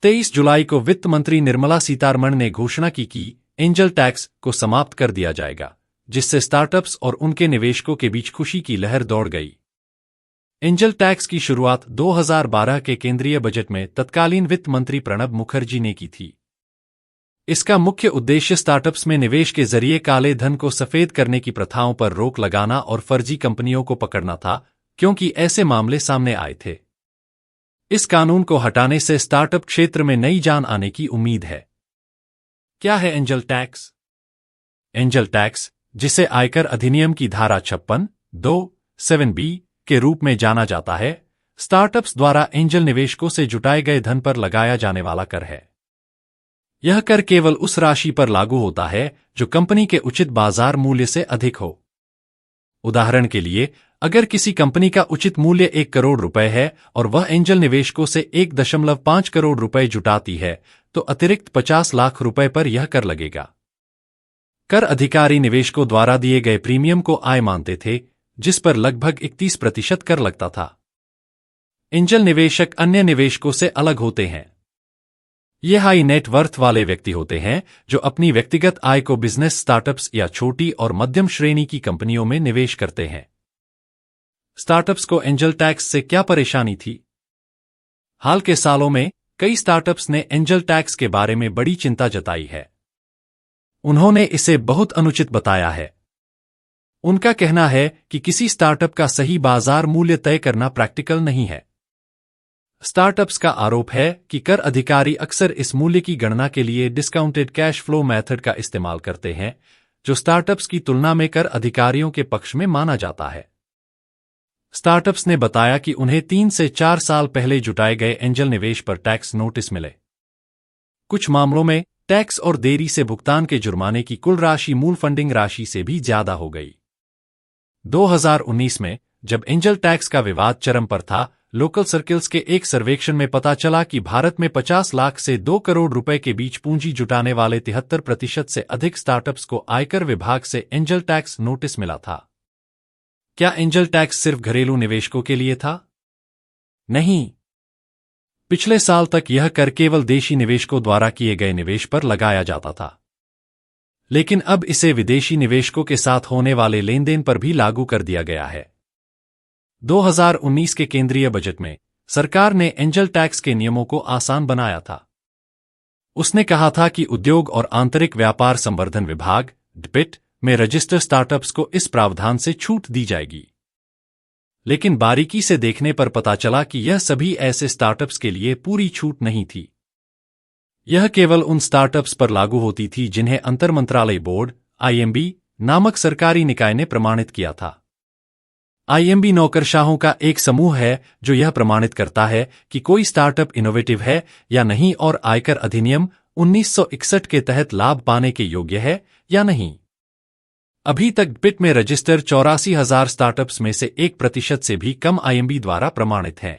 23 जुलाई को वित्त मंत्री निर्मला सीतारमण ने घोषणा की कि एंजल टैक्स को समाप्त कर दिया जाएगा, जिससे स्टार्टअप्स और उनके निवेशकों के बीच खुशी की लहर दौड़ गई। एंजल टैक्स की शुरुआत 2012 के केंद्रीय बजट में तत्कालीन वित्त मंत्री प्रणब मुखर्जी ने की थी। इसका मुख्य उद्देश्य स्टार्टअप्स में निवेश के जरिए काले धन को सफेद करने की प्रथाओं पर रोक लगाना और फर्जी कंपनियों को पकड़ना था, क्योंकि ऐसे मामले सामने आए थे। इस कानून को हटाने से स्टार्टअप क्षेत्र में नई जान आने की उम्मीद है। क्या है एंजल टैक्स? एंजल टैक्स, जिसे आयकर अधिनियम की धारा 56(2)(7)(b) के रूप में जाना जाता है, स्टार्टअप्स द्वारा एंजल निवेशकों से जुटाए गए धन पर लगाया जाने वाला कर है। यह कर केवल उस राशि पर लागू होता है जो कंपनी के उचित बाजार मूल्य से अधिक हो। उदाहरण के लिए, अगर किसी कंपनी का उचित मूल्य 1 करोड़ रुपए है और वह एंजल निवेशकों से 1.5 करोड़ रुपए जुटाती है, तो अतिरिक्त 50 लाख रुपए पर यह कर लगेगा। कर अधिकारी निवेशकों द्वारा दिए गए प्रीमियम को आय मानते थे, जिस पर लगभग 31% कर लगता था। एंजल निवेशक अन्य निवेशकों से अलग होते हैं। ये हाई नेट वर्थ वाले व्यक्ति होते हैं जो अपनी व्यक्तिगत आय को बिजनेस, स्टार्टअप्स या छोटी और मध्यम श्रेणी की कंपनियों में निवेश करते हैं। स्टार्टअप्स को एंजल टैक्स से क्या परेशानी थी? हाल के सालों में कई स्टार्टअप्स ने एंजल टैक्स के बारे में बड़ी चिंता जताई है। उन्होंने इसे बहुत अनुचित बताया है। उनका कहना है कि किसी स्टार्टअप का सही बाजार मूल्य तय करना प्रैक्टिकल नहीं है। स्टार्टअप्स का आरोप है कि कर अधिकारी अक्सर इस मूल्य की गणना के लिए डिस्काउंटेड कैश फ्लो मेथड का इस्तेमाल करते हैं, जो स्टार्टअप्स की तुलना में कर अधिकारियों के पक्ष में माना जाता है। स्टार्टअप्स ने बताया कि उन्हें 3 से 4 साल पहले जुटाए गए एंजल निवेश पर टैक्स नोटिस मिले। कुछ मामलों में टैक्स और देरी से भुगतान के जुर्माने की कुल राशि मूल फंडिंग राशि से भी ज्यादा हो गई। 2019 में जब एंजल टैक्स का विवाद चरम पर था, लोकल सर्किल्स के एक सर्वेक्षण में पता चला कि भारत में 50 लाख से 2 करोड़ रुपए के बीच पूंजी जुटाने वाले 73% से अधिक स्टार्टअप्स को आयकर विभाग से एंजल टैक्स नोटिस मिला था। क्या एंजल टैक्स सिर्फ घरेलू निवेशकों के लिए था? नहीं। पिछले साल तक यह कर केवल देशी निवेशकों द्वारा किए गए निवेश पर लगाया जाता था, लेकिन अब इसे विदेशी निवेशकों के साथ होने वाले लेनदेन पर भी लागू कर दिया गया है। 2019 के केंद्रीय बजट में सरकार ने एंजल टैक्स के नियमों को आसान बनाया था। उसने कहा था कि उद्योग और आंतरिक व्यापार संवर्धन विभाग (DPIT) में रजिस्टर स्टार्टअप्स को इस प्रावधान से छूट दी जाएगी। लेकिन बारीकी से देखने पर पता चला कि यह सभी ऐसे स्टार्टअप्स के लिए पूरी छूट नहीं थी। यह केवल उन स्टार्टअप्स पर लागू होती थी जिन्हें अंतर मंत्रालय बोर्ड (IMB) नामक सरकारी निकाय ने प्रमाणित किया था। IMB नौकरशाहों का एक समूह है जो यह प्रमाणित करता है कि कोई स्टार्टअप इनोवेटिव है या नहीं और आयकर अधिनियम 1961 के तहत लाभ पाने के योग्य है या नहीं। अभी तक DPIT में रजिस्टर 84,000 स्टार्टअप्स में से 1% से भी कम IMB द्वारा प्रमाणित हैं।